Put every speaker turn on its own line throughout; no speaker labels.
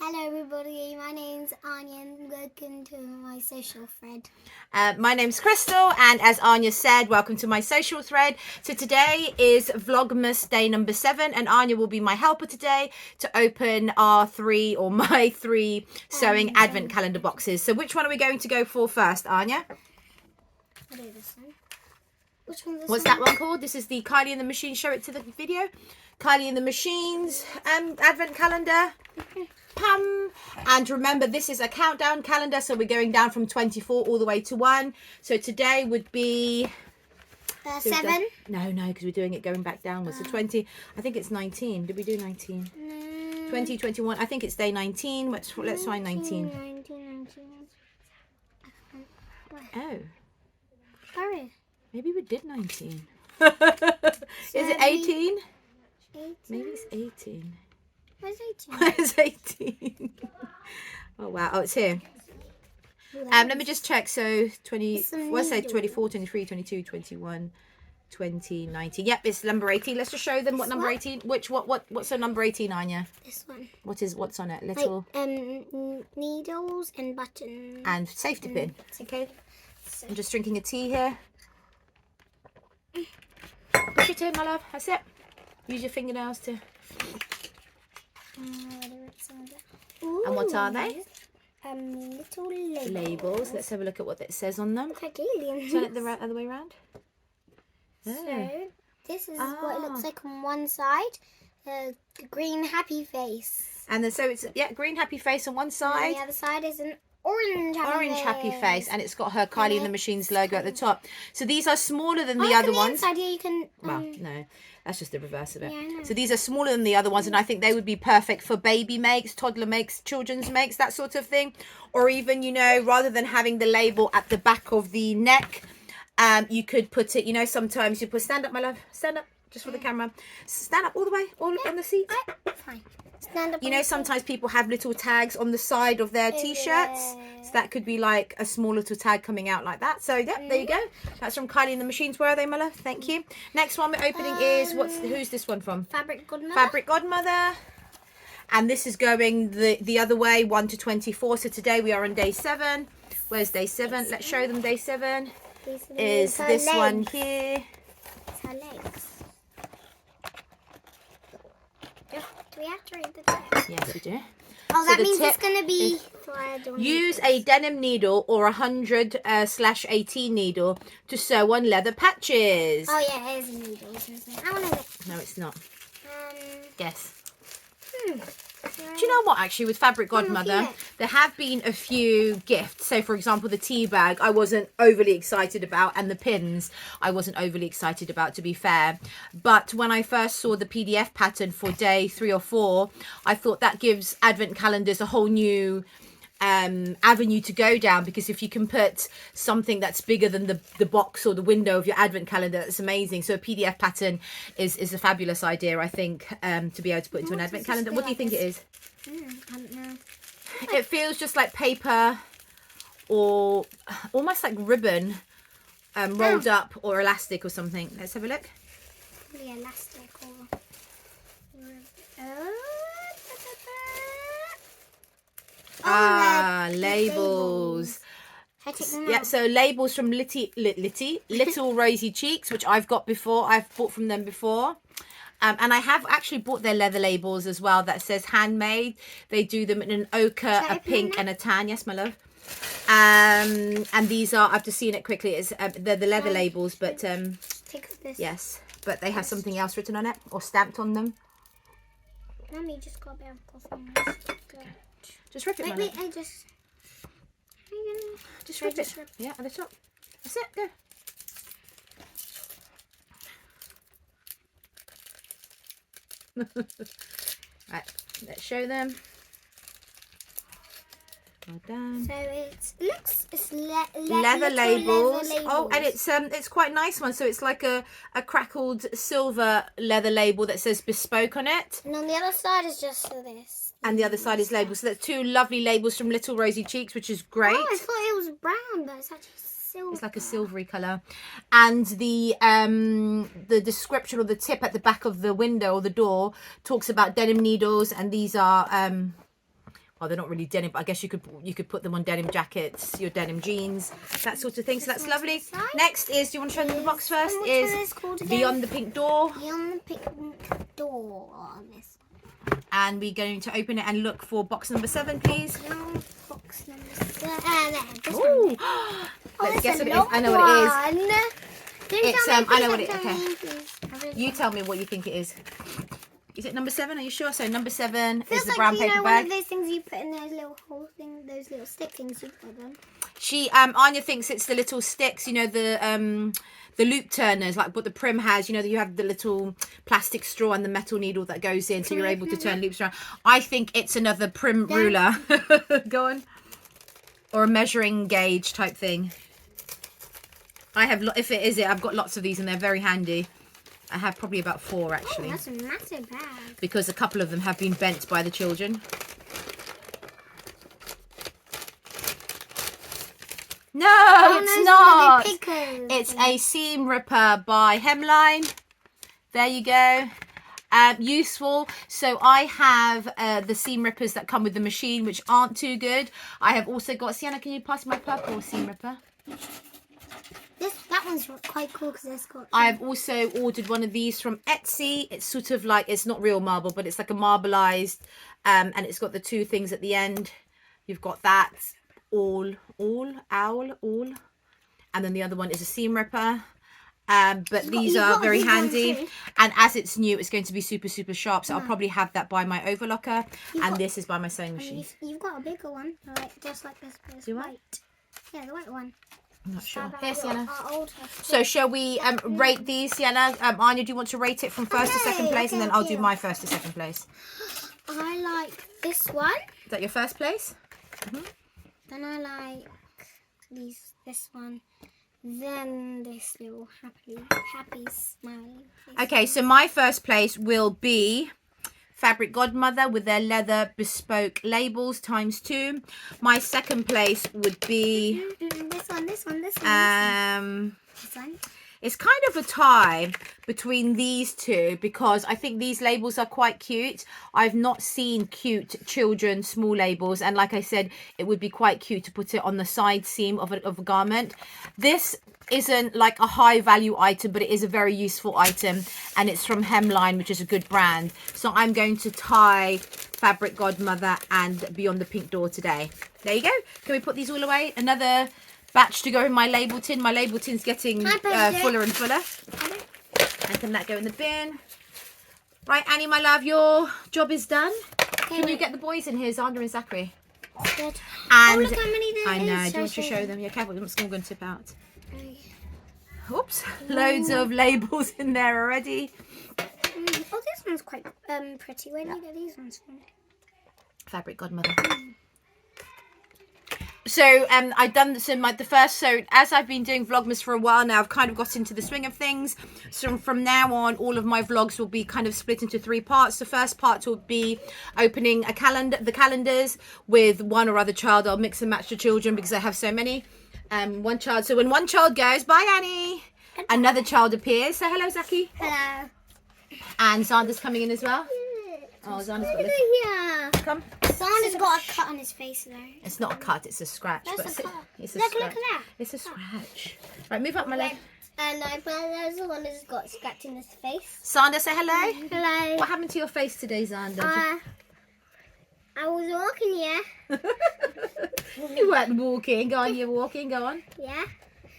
Hello everybody, my name's Anya and welcome to my social thread.
My name's Crystal, and as Anya said, welcome to my social thread. So today is Vlogmas day number 7, and Anya will be my helper today to open my three sewing advent calendar boxes. So which one are we going to go for first, Anya?
I'll do this one. Which one's this
What's that one called? This is the Kylie and the Machine. Show it to the video. Kylie and the Machines advent calendar. Pam. And remember, this is a countdown calendar, so we're going down from 24 all the way to 1. So today would be
7.
No, because we're doing it going back downwards. So 20, I think it's 19. Did we do 19? 20, 21. I think it's day 19. Let's find 19.
19.
Oh,
Sorry.
maybe we did 19. Is it 18?
18.
Maybe it's 18.
Where's 18?
Where's 18? Oh wow. Oh, it's here. Let me just check. So 20, what's that? 24, 23, 22, 21, 20, 19. Yep, it's number 18. Let's just show them what number 18. What's the number 18, Anya?
This one.
What's on it? Little
Needles and buttons.
and safety pin. Okay. I'm just drinking a tea here. Push it in, my love. That's it. Use your fingernails to. And what are they?
Little labels.
Labels. Let's have a look at what it says on them.
Look like aliens.
Turn it the other way around.
So this is what it looks like on one side. The green happy face.
And then so it's green happy face on one
And
side.
the other side is an orange
Happy face, and it's got her Kylie and the Machines logo at the top. So these are smaller than the other ones.
Inside here you can.
Well, no, that's just the reverse of it.
Yeah, I know.
So these are smaller than the other ones, and I think they would be perfect for baby makes, toddler makes, children's makes, that sort of thing. Or even, rather than having the label at the back of the neck, you could put it, sometimes you put, stand up, my love, stand up, just for the camera. Stand up all the way, all on the seat.
Fine. Stand up.
Sometimes people have little tags on the side of their t-shirts. So that could be like a small little tag coming out like that. So yeah, there you go. That's from Kylie and the Machines. Where are they, my love? Thank you. Next one we're opening is, who's this one from?
Fabric Godmother.
Fabric Godmother. And this is going the other way, 1 to 24. So today we are on day 7. Where's day 7? Let's show them day 7. Is this one here.
It's her legs. Do we have to read the text?
Yes, we do.
Oh,
So
that
the
means it's
tip
going to be...
Use a denim needle or a 100/18 needle to sew on leather patches.
Oh, yeah, here's the needles. Isn't it? I want to...
No, it's not. Guess.
Do
Do you know what, actually, with Fabric Godmother, there have been a few gifts. So, for example, the tea bag I wasn't overly excited about, and the pins I wasn't overly excited about, to be fair. But when I first saw the PDF pattern for day 3 or 4, I thought that gives advent calendars a whole new avenue to go down, because if you can put something that's bigger than the box or the window of your advent calendar, that's amazing. So a PDF pattern is a fabulous idea, I think, to be able to put into an advent calendar. What do you think it is?
I don't know.
It feels just like paper, or almost like ribbon rolled up, or elastic or something. Let's have a look.
Probably elastic or...
Labels.
I take them
Yeah,
out.
so labels from Little Rosy Cheeks, which I've got before. I've bought from them before. And I have actually bought their leather labels as well that says handmade. They do them in an ochre, a pink, and a tan. Yes, my love. And these are, I've just seen it quickly, it's they're the leather labels, but
Take this.
yes, but they have something else written on it or stamped on them.
Mommy just got a bit of coffee.
Just rip it, my
Wait,
love.
I just...
Just rip it. Yeah, at the top. That's it. Go. Right, let's show them. Well done.
So it's
Leather labels.
Leather
Oh, and it's quite a nice one. So it's like a crackled silver leather label that says bespoke on it.
And on the other side is just this.
And the other side is labels. So that's 2 lovely labels from Little Rosy Cheeks, which is great.
Oh, I thought it was brown, but it's actually silver.
It's like a silvery colour. And the description or the tip at the back of the window or the door talks about denim needles, and these are Oh, they're not really denim, but I guess you could put them on denim jackets, your denim jeans, that sort of thing. So that's lovely. Next is, do you want to show them the box first? Is Beyond the Pink Door.
Beyond the Pink Door.
And we're going to open it and look for box number 7, please.
Box number 7.
Ooh. Let's guess what it is. I know what it is. It's I know what it is. Okay. You tell me what you think it is. Is it number 7? Are you sure? So number 7 is the brown paper bag.
One of those things you put in those little hole things, those little stick things you put them.
Anya thinks it's the little sticks, you know, the loop turners, like what the Prim has. You know, that you have the little plastic straw and the metal needle that goes in, so you're able to turn loops around. I think it's another Prim ruler. Go on. Or a measuring gauge type thing. I have, if it is it, I've got lots of these and they're very handy. I have probably about 4 actually.
Oh, that's a massive bag.
Because a couple of them have been bent by the children. No, it's not. It's a seam ripper by Hemline. There you go. Useful. So I have the seam rippers that come with the machine, which aren't too good. I have also got, Sienna, can you pass my purple seam ripper?
That one's quite cool because it's got...
I have also ordered one of these from Etsy. It's sort of like, it's not real marble, but it's like a marbleized, and it's got the 2 things at the end. You've got that, owl, and then the other one is a seam ripper. But these are very handy, and as it's new, it's going to be super, super sharp, so I'll probably have that by my overlocker, and this is by my sewing machine.
You've got a bigger one, just like this.
Do I?
White. Yeah, the white one.
I'm not sure. Here, Sienna. So shall we rate these, Sienna? Anya, do you want to rate it from first to second place, and then I'll do my first to second place?
I like this one.
Is that your first place?
Then I like this one. Then this little happy smiley face.
Okay, so my first place will be Fabric Godmother with their leather bespoke labels ×2. My second place would be
this one.
This one. It's kind of a tie between these 2 because I think these labels are quite cute. I've not seen cute children small labels, and like I said, it would be quite cute to put it on the side seam of a garment. This isn't like a high value item, but it is a very useful item, and it's from Hemline, which is a good brand. So I'm going to tie Fabric Godmother and Beyond the Pink Door today. There you go. Can we put these all away? Another batch to go in my label tin. My label tin's getting fuller and fuller. And can that go in the bin? Right, Annie, my love, your job is done. Can you get the boys in here, Xander and Zachary?
Good.
And
look how many there
I know.
is.
Do you want to show them? Yeah, careful. It's going to tip out. Oops. Loads of labels in there already.
Oh, this one's quite pretty. Where do you get these ones from?
Fabric Godmother. So I've done this in the first, so as I've been doing Vlogmas for a while now, I've kind of got into the swing of things. So from now on, all of my vlogs will be kind of split into 3 parts. The first part will be opening the calendars with one or other child. I'll mix and match the children because I have so many. One child. So when one child goes, bye Annie, another child appears. Say hello, Zaki.
Hello.
And Xander's coming in as well. Oh, Xander's got this.
Yeah.
Come.
Xander's got a cut on his face though.
It's not a cut, it's a scratch.
That's a cut.
It's a
Look
scratch.
at that.
It's a scratch. Right, move up my leg.
And there's the one that's got a scratch in his face.
Xander, say hello.
Hello.
What happened to your face today, Xander?
I was walking, yeah.
You weren't walking. Go on, you're walking. Go on.
Yeah.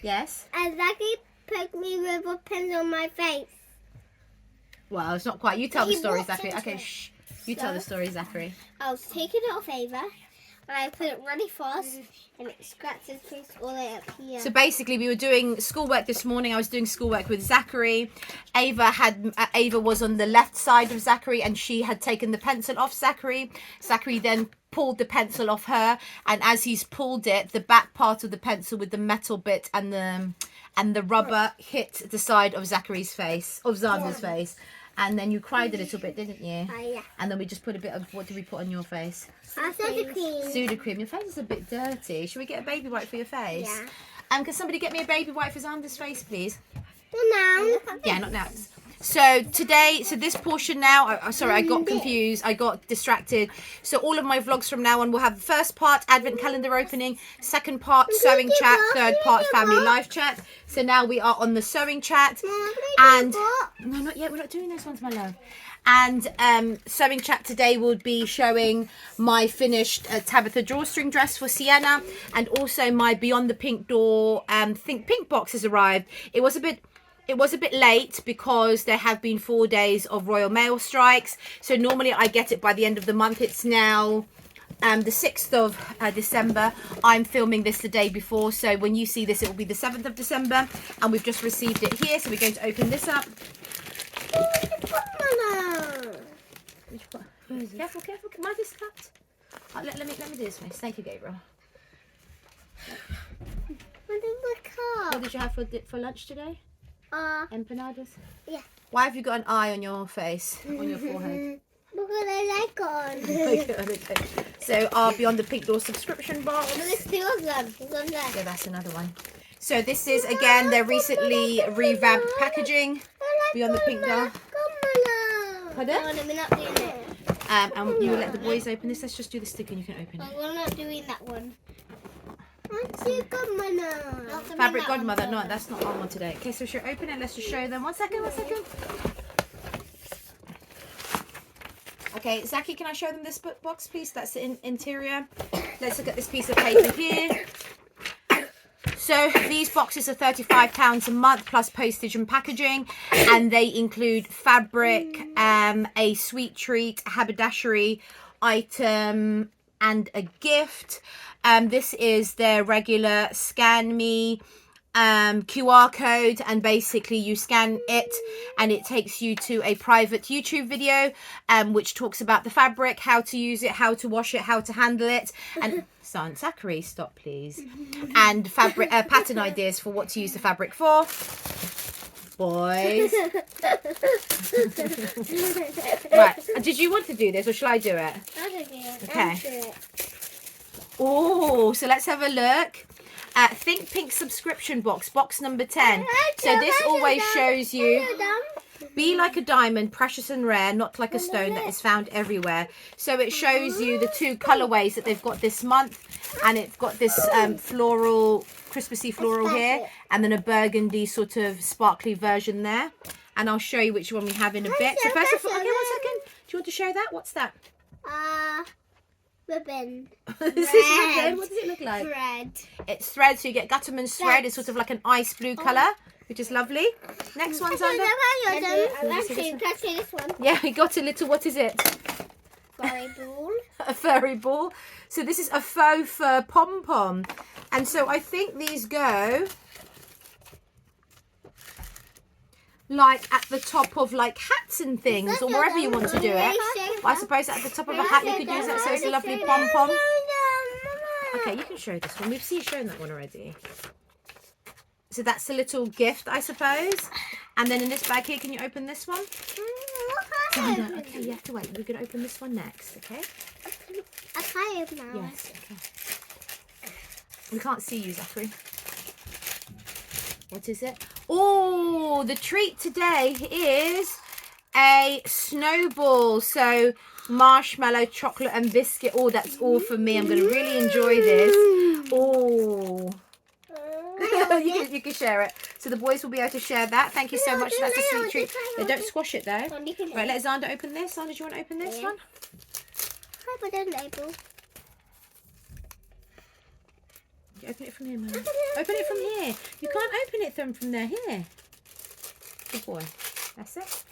Yes.
And Zachary poked me with a pen on my face.
Well, it's not quite. You tell the story, Zachary. Okay, shh. You tell the story, Zachary.
I was taking it off Ava, and I put it really fast, and it scratched his face all the way up here.
So basically, we were doing schoolwork this morning. I was doing schoolwork with Zachary. Ava was on the left side of Zachary, and she had taken the pencil off Zachary. Zachary then pulled the pencil off her, and as he's pulled it, the back part of the pencil with the metal bit and the rubber hit the side of Zachary's face, of Xander's face. And then you cried a little bit, didn't you?
Yeah.
And then we just put a bit of, what did we put on your face?
Sudocreme.
Sudocreme. Your face is a bit dirty. Should we get a baby wipe for your face?
Yeah.
Can somebody get me a baby wipe for Xander's face, please?
Well, now.
Yeah, not now. So today, so this portion now, sorry, I got confused. I got distracted. So all of my vlogs from now on will have the first part, Advent calendar opening, second part, sewing chat, third part, family life chat. So now we are on the sewing chat. And, no, not yet. We're not doing those ones, my love. And sewing chat today will be showing my finished Tabitha drawstring dress for Sienna, and also my Beyond the Pink Door Think Pink box has arrived. It was a bit late because there have been 4 days of Royal Mail strikes. So normally I get it by the end of the month. It's now the 6th of December. I'm filming this the day before. So when you see this, it will be the 7th of December. And we've just received it here. So we're going to open this up. Careful, careful. Can I just cut? Let me do this first. Thank you, Gabriel. What did you have for lunch today? Empanadas?
Yeah.
Why have you got an eye on your face, on your forehead?
Because I like on.
Okay. So our Beyond the Pink Door subscription box.
There's 2 of them.
Yeah, that's another one. So this is, again, their recently revamped packaging. Beyond the Pink Door. Pardon?
No, I'm not doing it.
And you will let the boys open this. Let's just do the stick and you can open it.
We're not doing that one.
Fabric Godmother. No, that's not on one today. Okay, so she'll open it. Let's just show them. One second. Okay, Zaki, can I show them this box, please? That's the interior. Let's look at this piece of paper here. So these boxes are £35 a month plus postage and packaging, and they include fabric, a sweet treat, a haberdashery item, and a gift. This is their regular Scan Me QR code, and basically you scan it and it takes you to a private YouTube video which talks about the fabric, how to use it, how to wash it, how to handle it, and Zachary, stop please, and fabric pattern ideas for what to use the fabric for. Boys. Right, did you want to do this or shall I do it?
I'll do it.
Okay. Oh, so let's have a look. Think Pink subscription box number 10. So this always shows you, be like a diamond, precious and rare, not like a stone that is found everywhere. So it shows you the 2 colorways that they've got this month, and it's got this floral, Christmassy floral here, and then a burgundy sort of sparkly version there. And I'll show you which one we have in a bit. So first of all, okay, 1 second. Do you want to show that? What's that?
Ribbon.
This is ribbon. What does it look like?
Thread.
It's thread, so you get Gutterman's thread. It's sort of like an ice blue colour, which is lovely. Next one's under.
Actually, this one.
Yeah, we got a little, what is it?
Furry ball.
A furry ball. So this is a faux fur pom-pom. And so I think these go like at the top of like hats and things, or wherever you want to do it. I suppose at the top of a hat you could use that, so it's a lovely pom-pom. Okay, you can show this one. We've shown that one already. So that's a little gift, I suppose. And then in this bag here, can you open this one? Okay, you have to wait. We're going to open this one next, okay?
I can't open now.
Yes, okay. We can't see you, Zachary. What is it? Oh, the treat today is a snowball. So marshmallow, chocolate and biscuit. Oh, that's all for me. I'm going to really enjoy this. Oh. you can share it. So the boys will be able to share that. Thank you so much. That's a sweet treat. Don't squash it though. Right, let Xander open this. Xander, do you want to open this one?
I put a label.
You open it from here, Mum. Open it from here. You can't open it from there. Here. Good boy. That's it.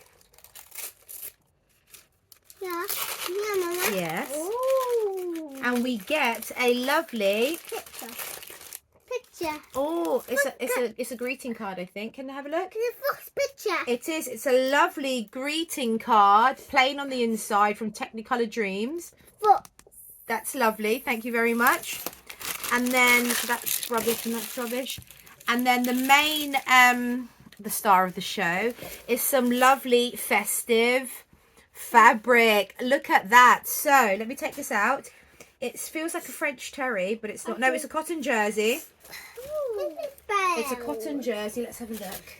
Yeah. Yeah, Mama.
Yes.
Ooh.
And we get a lovely
Picture.
Oh, it's a greeting card, I think. Can I have a look?
It's a fox picture.
It is. It's a lovely greeting card, plain on the inside, from Technicolor Dreams.
Fox.
That's lovely. Thank you very much. And then that's rubbish and that's rubbish. And then the main, the star of the show, is some lovely festive fabric. Look at that. So let me take this out. It feels like a French terry, but it's not. No, it's a cotton jersey. It's a cotton jersey. Let's have a look.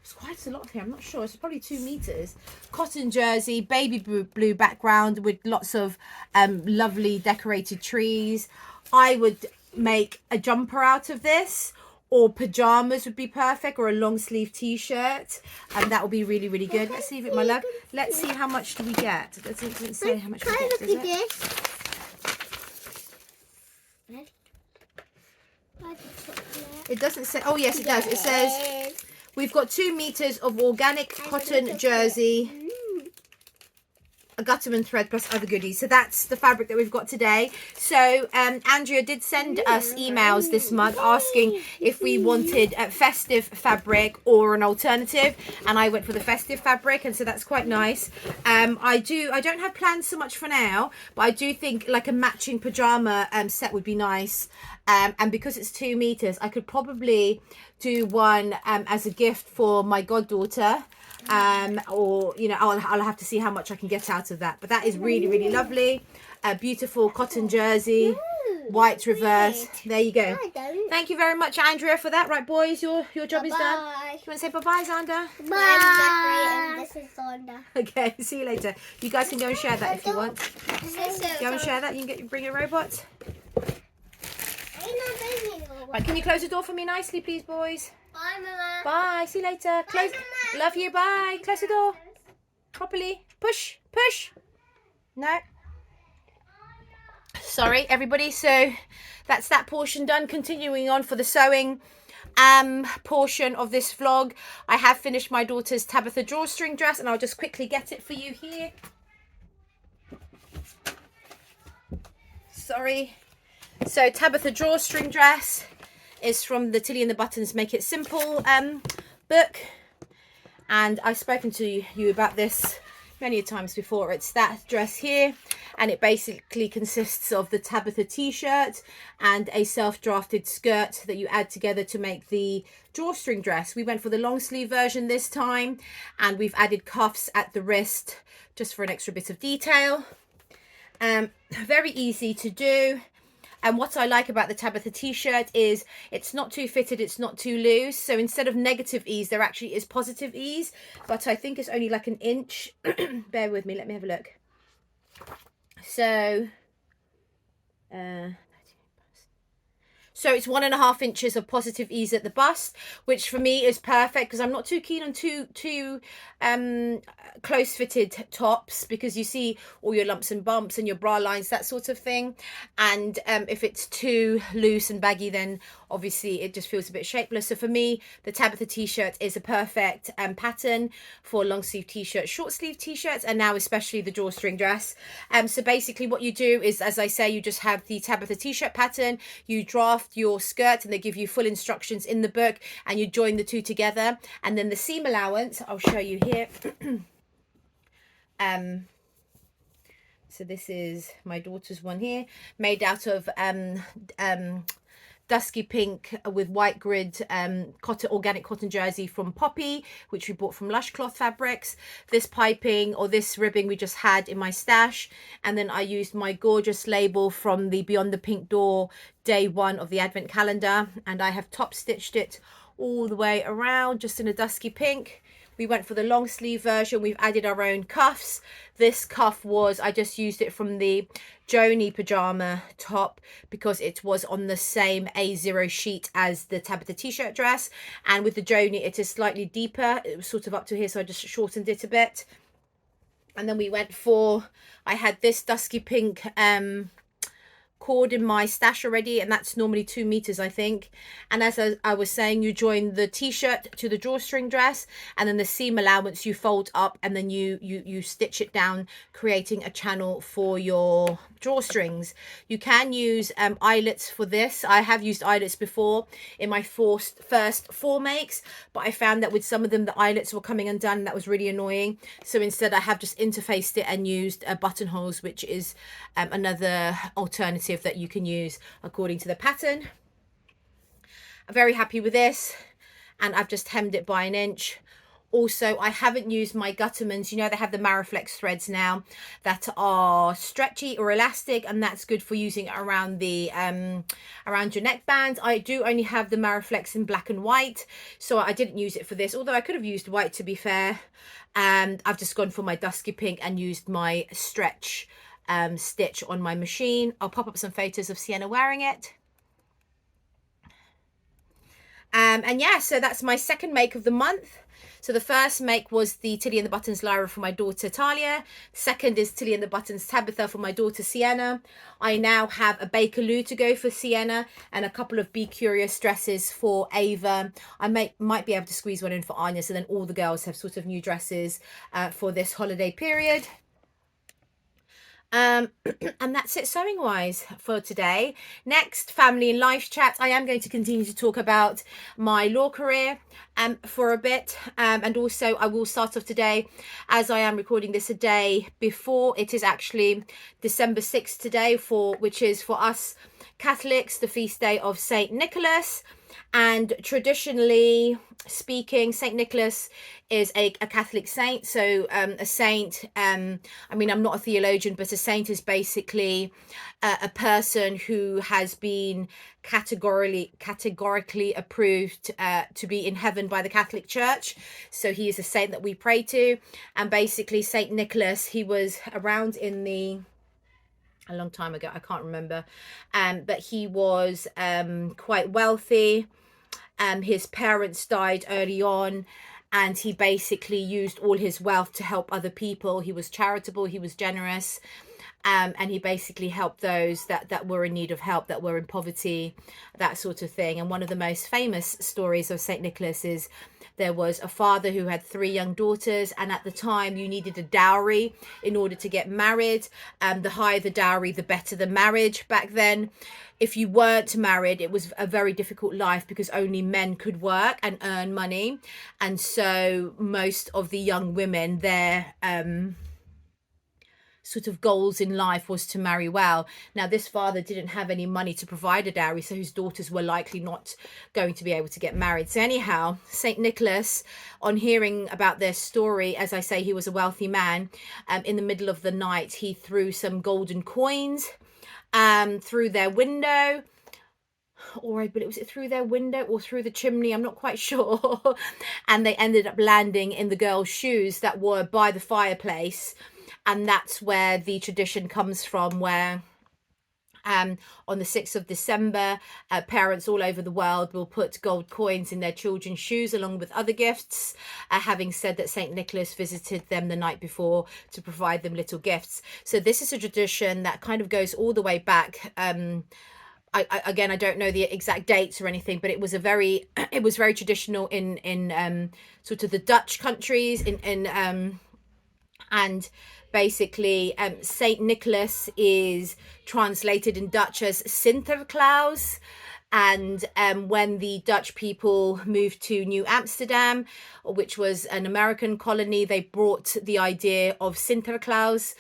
It's quite a lot here. I'm not sure. It's probably 2 meters. Cotton jersey, baby blue background with lots of lovely decorated trees. I would make a jumper out of this, or pajamas would be perfect, or a long sleeve t-shirt, and that will be really, really good. Let's see if it, my love. Let's see how much do we get. It doesn't say how much we get, does it? It doesn't say. Oh yes, it does. It says we've got 2 meters of organic cotton jersey, a Gutterman thread plus other goodies. So that's the fabric that we've got today. So Andrea did send us emails this month asking if we wanted festive fabric or an alternative, and I went for the festive fabric, and so that's quite nice. I don't have plans so much for now, but I do think like a matching pajama set would be nice. And because it's 2 meters, I could probably do one as a gift for my goddaughter. Or you know, I'll have to see how much I can get out of that, but that is really, really lovely. A beautiful cotton jersey, white reverse. There you go. Thank you very much, Andrea, for that. Right, boys, your job is done. You want to say bye-bye, Xander?
Bye. This is Xander.
Okay, see you later. You guys can go and share that if you want. Go and share that. You can bring your robots. Right, can you close the door for me nicely, please, boys?
Bye, Mama.
Bye. See you later. Close.
Mama.
Love you. Bye. Close the door. Properly. Push. Push. No. Sorry, everybody. So that's that portion done. Continuing on for the sewing portion of this vlog. I have finished my daughter's Tabitha drawstring dress, and I'll just quickly get it for you here. Sorry. So Tabitha drawstring dress is from the Tilly and the Buttons Make It Simple book, and I've spoken to you about this many times before. It's that dress here, and it basically consists of the Tabitha t-shirt and a self-drafted skirt that you add together to make the drawstring dress. We went for the long sleeve version this time, and we've added cuffs at the wrist just for an extra bit of detail. Very easy to do. And what I like about the Tabitha t-shirt is it's not too fitted, it's not too loose. So instead of negative ease, there actually is positive ease. But I think it's only like an inch. Bear with me, let me have a look. So, so it's 1.5 inches of positive ease at the bust, which for me is perfect because I'm not too keen on too close fitted tops, because you see all your lumps and bumps and your bra lines, that sort of thing. And if it's too loose and baggy, then obviously it just feels a bit shapeless. So for me, the Tabitha t-shirt is a perfect pattern for long sleeve t-shirts, short sleeve t-shirts, and now especially the drawstring dress. So basically what you do is, as I say, you just have the Tabitha t-shirt pattern, you draft your skirt, and they give you full instructions in the book, and you join the two together. And then the seam allowance, I'll show you here. So this is my daughter's one here, made out of dusky pink with white grid organic cotton jersey from Poppy, which we bought from Lush Cloth Fabrics. This piping or this ribbing we just had in my stash, and then I used my gorgeous label from the Beyond the Pink Door day 1 of the Advent calendar, and I have top stitched it all the way around just in a dusky pink. We went for the long sleeve version. We've added our own cuffs. This cuff was, I just used it from the Joni pajama top because it was on the same A0 sheet as the Tabitha t-shirt dress. And with the Joni, it is slightly deeper. It was sort of up to here, so I just shortened it a bit. And then we went for, I had this dusky pink cord in my stash already, and that's normally 2 meters, I think. And as I was saying, you join the t-shirt to the drawstring dress, and then the seam allowance you fold up, and then you stitch it down, creating a channel for your drawstrings. You can use eyelets for this. I have used eyelets before in my first 4 makes, but I found that with some of them the eyelets were coming undone, and that was really annoying. So instead I have just interfaced it and used buttonholes, which is another alternative that you can use according to the pattern. I'm very happy with this, and I've just hemmed it by 1 inch. Also, I haven't used my Guttermans. You know, they have the Mariflex threads now that are stretchy or elastic, and that's good for using around the around your neckband. I do only have the Mariflex in black and white, so I didn't use it for this, although I could have used white, to be fair. And I've just gone for my dusky pink and used my stretch stitch on my machine. I'll pop up some photos of Sienna wearing it. And yeah, so that's my second make of the month. So the first make was the Tilly and the Buttons Lyra for my daughter Talia. Second is Tilly and the Buttons Tabitha for my daughter Sienna. I now have a Bakerloo to go for Sienna and a couple of Be Curious dresses for Ava. I might be able to squeeze one in for Anya, so then all the girls have sort of new dresses for this holiday period. And that's it sewing wise for today. Next, family and life chat. I am going to continue to talk about my law career for a bit, and also I will start off today, as I am recording this a day before. It is actually December 6th today, which is for us Catholics the feast day of Saint Nicholas. And traditionally speaking, Saint Nicholas is a Catholic saint. So a saint, I mean, I'm not a theologian, but a saint is basically a person who has been categorically approved to be in heaven by the Catholic Church. So he is a saint that we pray to. And basically Saint Nicholas, he was around in a long time ago, I can't remember, but he was quite wealthy. His parents died early on, and he basically used all his wealth to help other people. He was charitable, he was generous, and he basically helped those that were in need of help, that were in poverty, that sort of thing. And one of the most famous stories of Saint Nicholas is there was a father who had 3 young daughters, and at the time you needed a dowry in order to get married. The higher the dowry, the better the marriage back then. If you weren't married, it was a very difficult life because only men could work and earn money. And so most of the young women, their sort of goals in life was to marry well. Now, this father didn't have any money to provide a dowry, so his daughters were likely not going to be able to get married. So anyhow, Saint Nicholas, on hearing about their story, as I say, he was a wealthy man. In the middle of the night, he threw some golden coins through their window. Or but it was it through their window or through the chimney, I'm not quite sure. And they ended up landing in the girls' shoes that were by the fireplace. And that's where the tradition comes from, where on the 6th of December, parents all over the world will put gold coins in their children's shoes along with other gifts, having said that Saint Nicholas visited them the night before to provide them little gifts. So this is a tradition that kind of goes all the way back. Again, I don't know the exact dates or anything, but it was very traditional in sort of the Dutch countries and basically Saint Nicholas is translated in Dutch as Sinterklaas. And when the Dutch people moved to New Amsterdam, which was an American colony, they brought the idea of Sinterklaas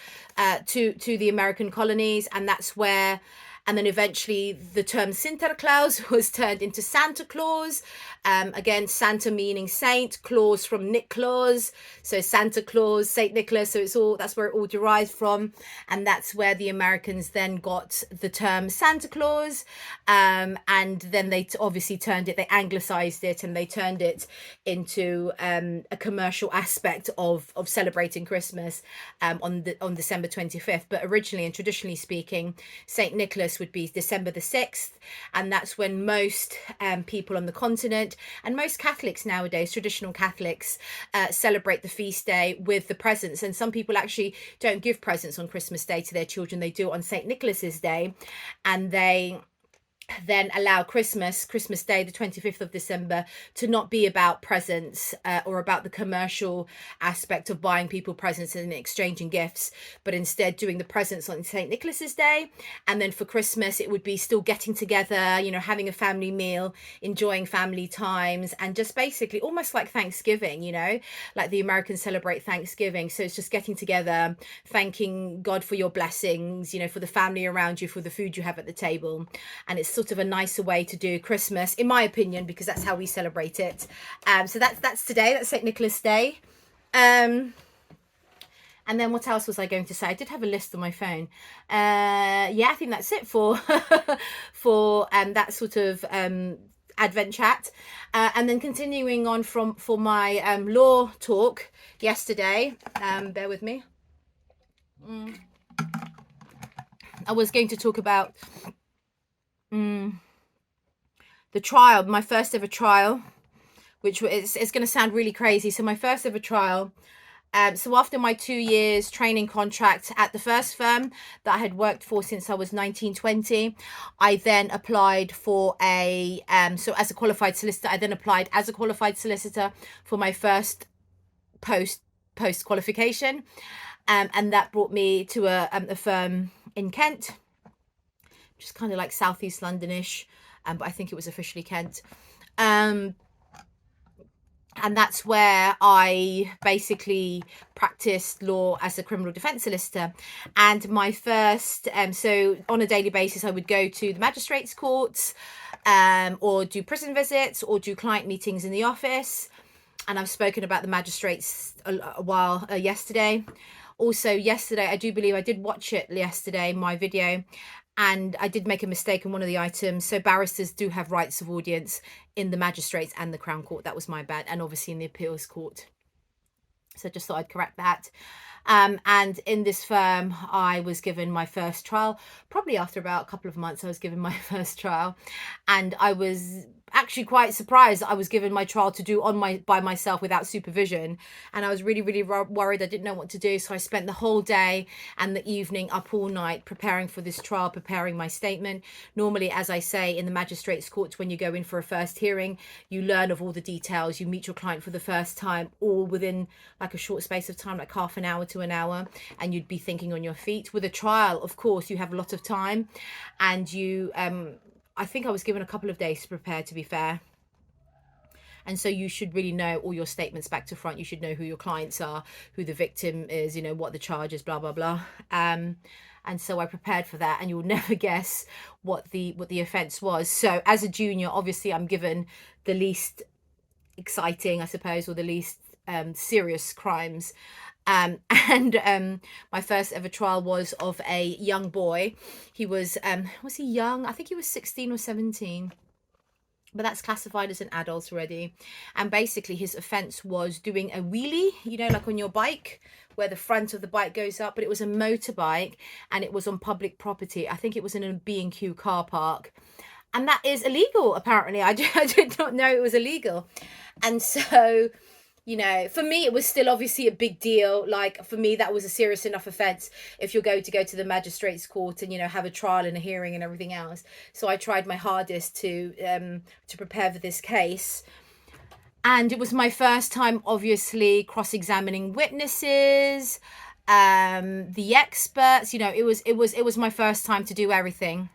to the American colonies, and that's where. And then eventually the term Sinterklaas was turned into Santa Claus. Again, Santa meaning saint, Claus from Nick Claus. So Santa Claus, Saint Nicholas. So that's where it all derived from. And that's where the Americans then got the term Santa Claus. And then they obviously turned it, they anglicized it, and they turned it into a commercial aspect of celebrating Christmas on December 25th. But originally and traditionally speaking, Saint Nicholas would be December the 6th, and that's when most people on the continent and most Catholics nowadays, traditional Catholics, celebrate the feast day with the presents. And some people actually don't give presents on Christmas Day to their children, they do it on Saint Nicholas's Day, and they then allow Christmas Day, the 25th of December, to not be about presents or about the commercial aspect of buying people presents and exchanging gifts, but instead doing the presents on St. Nicholas's Day. And then for Christmas, it would be still getting together, you know, having a family meal, enjoying family times, and just basically almost like Thanksgiving, you know, like the Americans celebrate Thanksgiving. So it's just getting together, thanking God for your blessings, you know, for the family around you, for the food you have at the table. And it's sort of a nicer way to do Christmas, in my opinion, because that's how we celebrate it. So that's today. That's St. Nicholas Day. And then what else was I going to say? I did have a list on my phone. Yeah, I think that's it for for that sort of Advent chat. And then continuing on for my law talk yesterday. Bear with me. I was going to talk about the trial, my first ever trial, which it's going to sound really crazy. So my first ever trial. So after my 2 years training contract at the first firm that I had worked for since I was 1920, I then applied for so as a qualified solicitor, I then applied as a qualified solicitor for my first post qualification. And that brought me to a firm in Kent, which is kind of like southeast Londonish, but I think it was officially Kent. And that's where I basically practiced law as a criminal defence solicitor. And my first, so on a daily basis, I would go to the magistrates' courts, or do prison visits, or do client meetings in the office. And I've spoken about the magistrates a while yesterday. Also yesterday, I do believe I did watch it yesterday, my video, and I did make a mistake in one of the items. So barristers do have rights of audience in the magistrates and the Crown Court. That was my bad. And obviously in the appeals court. So I just thought I'd correct that. And in this firm, I was given my first trial. Probably after about a couple of months, I was given my first trial. And I was actually quite surprised I was given my trial to do by myself without supervision. And I was really, really worried. I didn't know what to do. So I spent the whole day and the evening up all night preparing for this trial, preparing my statement. Normally, as I say, in the magistrates' courts, when you go in for a first hearing, you learn of all the details. You meet your client for the first time, all within like a short space of time, like half an hour to an hour, and you'd be thinking on your feet. With a trial, of course, you have a lot of time, and you I think I was given a couple of days to prepare, to be fair. And so you should really know all your statements back to front. You should know who your clients are, who the victim is, you know, what the charge is, blah, blah, blah. And so I prepared for that, and you'll never guess what the offence was. So as a junior, obviously I'm given the least exciting, I suppose, or the least serious crimes. My first ever trial was of a young boy. He was he young? I think he was 16 or 17. But that's classified as an adult already. And basically his offence was doing a wheelie, you know, like on your bike, where the front of the bike goes up. But it was a motorbike, and it was on public property. I think it was in a B&Q car park. And that is illegal, apparently. I did not know it was illegal. And so, you know, for me, it was still obviously a big deal. Like, for me, that was a serious enough offence if you're going to go to the magistrates' court and, you know, have a trial and a hearing and everything else. So I tried my hardest to prepare for this case. And it was my first time, obviously, cross-examining witnesses, the experts. You know, it was my first time to do everything.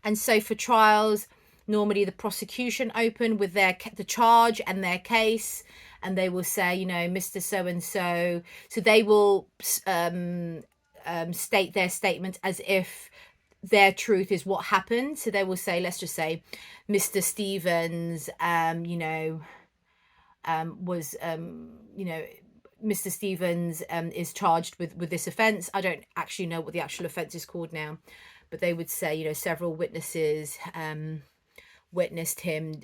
And so for trials, normally the prosecution open with the charge and their case, and they will say, you know, Mr. So-and-so. So they will state their statement as if their truth is what happened. So they will say, let's just say, Mr. Stevens, you know, was, you know, Mr. Stevens is charged with this offence. I don't actually know what the actual offence is called now, but they would say, you know, several witnesses witnessed him,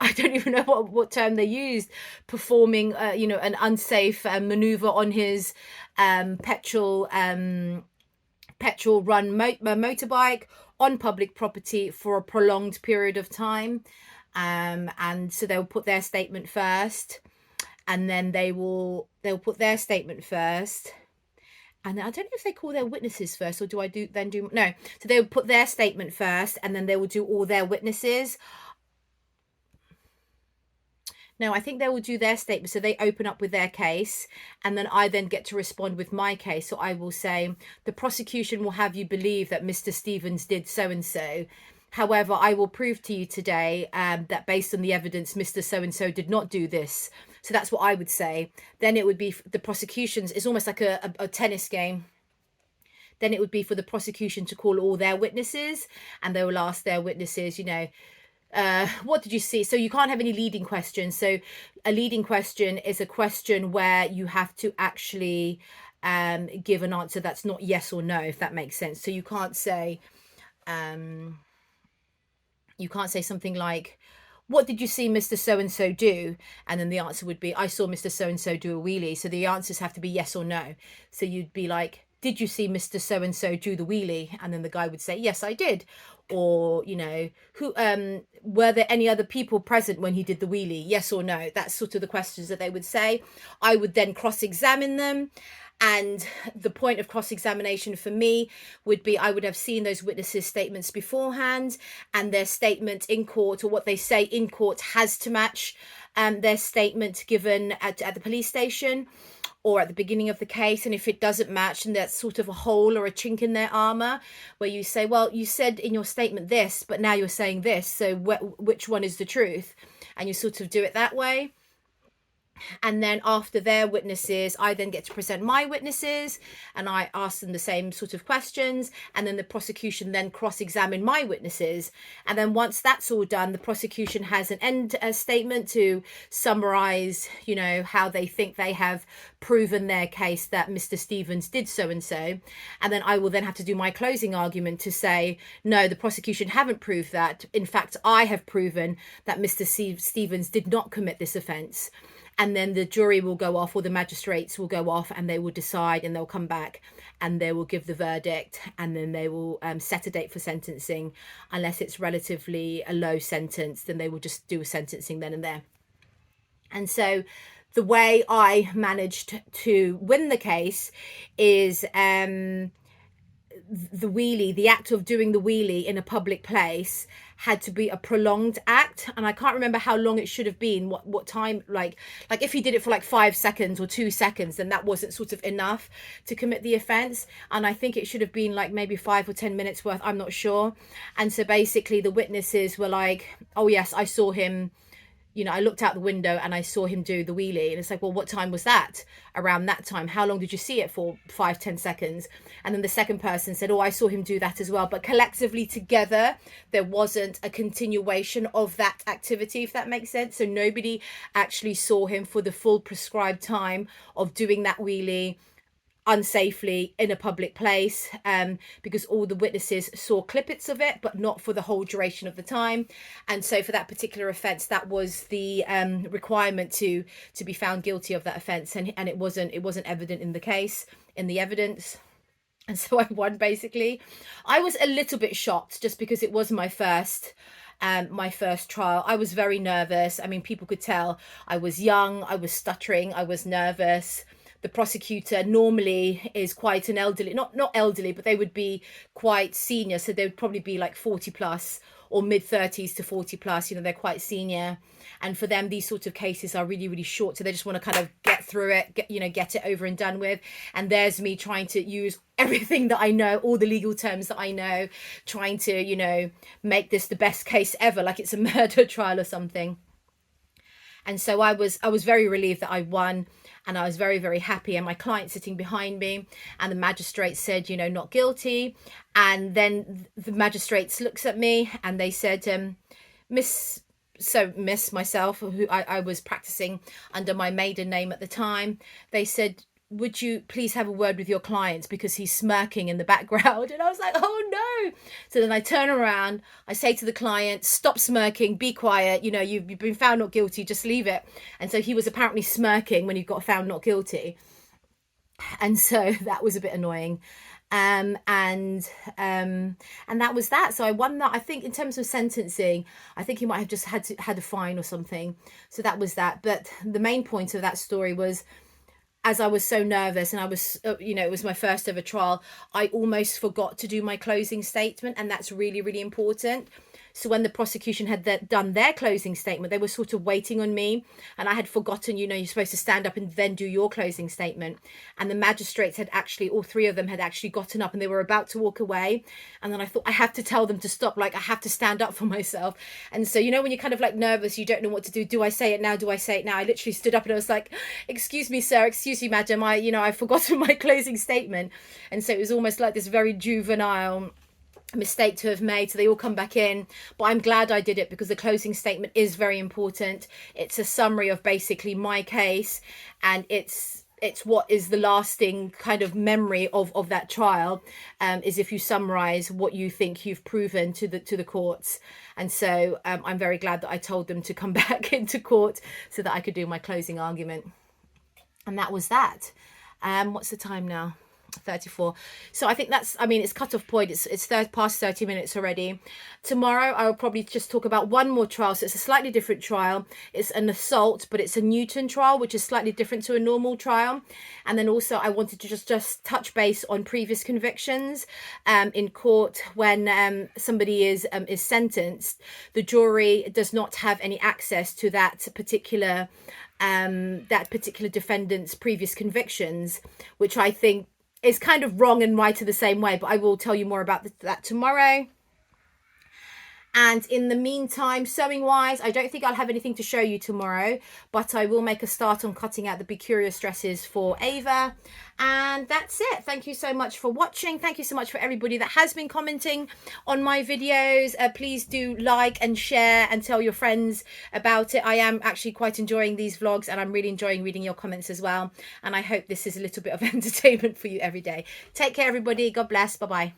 I don't even know what term they used, performing, you know, an unsafe maneuver on his petrol run motorbike on public property for a prolonged period of time. And so they'll put their statement first, and then they'll put their statement first. And I don't know if they call their witnesses first, or no. So they would put their statement first, and then they will do all their witnesses. No, I think they will do their statement. So they open up with their case, and then I then get to respond with my case. So I will say, the prosecution will have you believe that Mr. Stevens did so-and-so. However, I will prove to you today that based on the evidence, Mr. So-and-so did not do this. So that's what I would say. Then it would be the prosecution's, it's almost like a tennis game. then it would be for the prosecution to call all their witnesses, and they will ask their witnesses, you know, what did you see? So you can't have any leading questions. So a leading question is a question where you have to actually give an answer that's not yes or no, if that makes sense. So you can't say something like, what did you see Mr. So-and-so do? And then the answer would be, I saw Mr. So-and-so do a wheelie. So the answers have to be yes or no. So you'd be like, did you see Mr. So-and-so do the wheelie? And then the guy would say, yes, I did. Or, you know, who were there any other people present when he did the wheelie? Yes or no? That's sort of the questions that they would say. I would then cross-examine them. And the point of cross-examination for me would be, I would have seen those witnesses' statements beforehand, and their statement in court, or what they say in court, has to match their statement given at the police station or at the beginning of the case. And if it doesn't match, and that's sort of a hole or a chink in their armor, where you say, well, you said in your statement this, but now you're saying this, so which one is the truth? And you sort of do it that way. And then after their witnesses, I then get to present my witnesses, and I ask them the same sort of questions, and then the prosecution then cross-examine my witnesses. And then once that's all done, the prosecution has an end statement to summarize, you know, how they think they have proven their case that Mr. Stevens did so and so. And then I will then have to do my closing argument to say, no, the prosecution haven't proved that. In fact, I have proven that Mr. Stevens did not commit this offence. And then the jury will go off, or the magistrates will go off, and they will decide, and they'll come back and they will give the verdict, and then they will set a date for sentencing. Unless it's relatively a low sentence, then they will just do a sentencing then and there. And so the way I managed to win the case is the wheelie, the act of doing the wheelie in a public place had to be a prolonged act. And I can't remember how long it should have been, what time, like if he did it for like 5 seconds or 2 seconds, then that wasn't sort of enough to commit the offense. And I think it should have been like maybe 5 or 10 minutes worth, I'm not sure. And so basically the witnesses were like, oh yes, I saw him, you know, I looked out the window and I saw him do the wheelie. And it's like, well, what time was that? Around that time. How long did you see it for? 5-10 seconds. And then the second person said, oh, I saw him do that as well. But collectively together, there wasn't a continuation of that activity, if that makes sense. So nobody actually saw him for the full prescribed time of doing that wheelie unsafely in a public place, because all the witnesses saw clippets of it, but not for the whole duration of the time. And so for that particular offence, that was the requirement to be found guilty of that offence, and it wasn't evident in the case, in the evidence. And so I won, basically. I was a little bit shocked, just because it was my first trial. I was very nervous. I mean, people could tell I was young, I was stuttering, I was nervous. The prosecutor normally is quite an elderly, not elderly, but they would be quite senior. So they would probably be like 40 plus or mid 30s to 40 plus, you know, they're quite senior. And for them, these sorts of cases are really, really short. So they just want to kind of get through it, get it over and done with. And there's me trying to use everything that I know, all the legal terms that I know, trying to, you know, make this the best case ever, like it's a murder trial or something. And so I was very relieved that I won, and I was very, very happy. And my client sitting behind me, and the magistrate said, you know, not guilty. And then the magistrates looks at me and they said, Miss myself, who I was practicing under my maiden name at the time, they said, would you please have a word with your client, because he's smirking in the background. And I was like, oh no. So then I turn around, I say to the client, stop smirking, be quiet, you know, you've been found not guilty, just leave it. And so he was apparently smirking when he got found not guilty. And so that was a bit annoying. And that was that. So I won that. I think in terms of sentencing, I think he might have just had a fine or something. So that was that. But the main point of that story was, as I was so nervous, and I was, you know, it was my first ever trial, I almost forgot to do my closing statement. And that's really, really important. So when the prosecution had done their closing statement, they were sort of waiting on me, and I had forgotten, you know, you're supposed to stand up and then do your closing statement. And the magistrates had actually, all three of them had actually gotten up and they were about to walk away. And then I thought, I have to tell them to stop, like I have to stand up for myself. And so, you know, when you're kind of like nervous, you don't know what to do. Do I say it now? Do I say it now? I literally stood up and I was like, excuse me, sir, excuse me, madam, I've forgotten my closing statement. And so it was almost like this very juvenile mistake to have made. So they all come back in, but I'm glad I did it because the closing statement is very important. It's a summary of basically my case, and it's what is the lasting kind of memory of that trial, is if you summarize what you think you've proven to the courts. And so I'm very glad that I told them to come back into court so that I could do my closing argument. And that was that. What's the time now? 34. So I think that's, I mean, it's cut off point. It's past 30 minutes already. Tomorrow I'll probably just talk about one more trial. So it's a slightly different trial. It's an assault, but it's a Newton trial, which is slightly different to a normal trial. And then also I wanted to just touch base on previous convictions in court. When somebody is sentenced, the jury does not have any access to that particular defendant's previous convictions, which I think is kind of wrong and right in the same way, but I will tell you more about that tomorrow. And in the meantime, sewing wise, I don't think I'll have anything to show you tomorrow, but I will make a start on cutting out the Be Curious dresses for Ava. And that's it. Thank you so much for watching. Thank you so much for everybody that has been commenting on my videos. Please do like and share and tell your friends about it. I am actually quite enjoying these vlogs, and I'm really enjoying reading your comments as well. And I hope this is a little bit of entertainment for you every day. Take care, everybody. God bless. Bye-bye.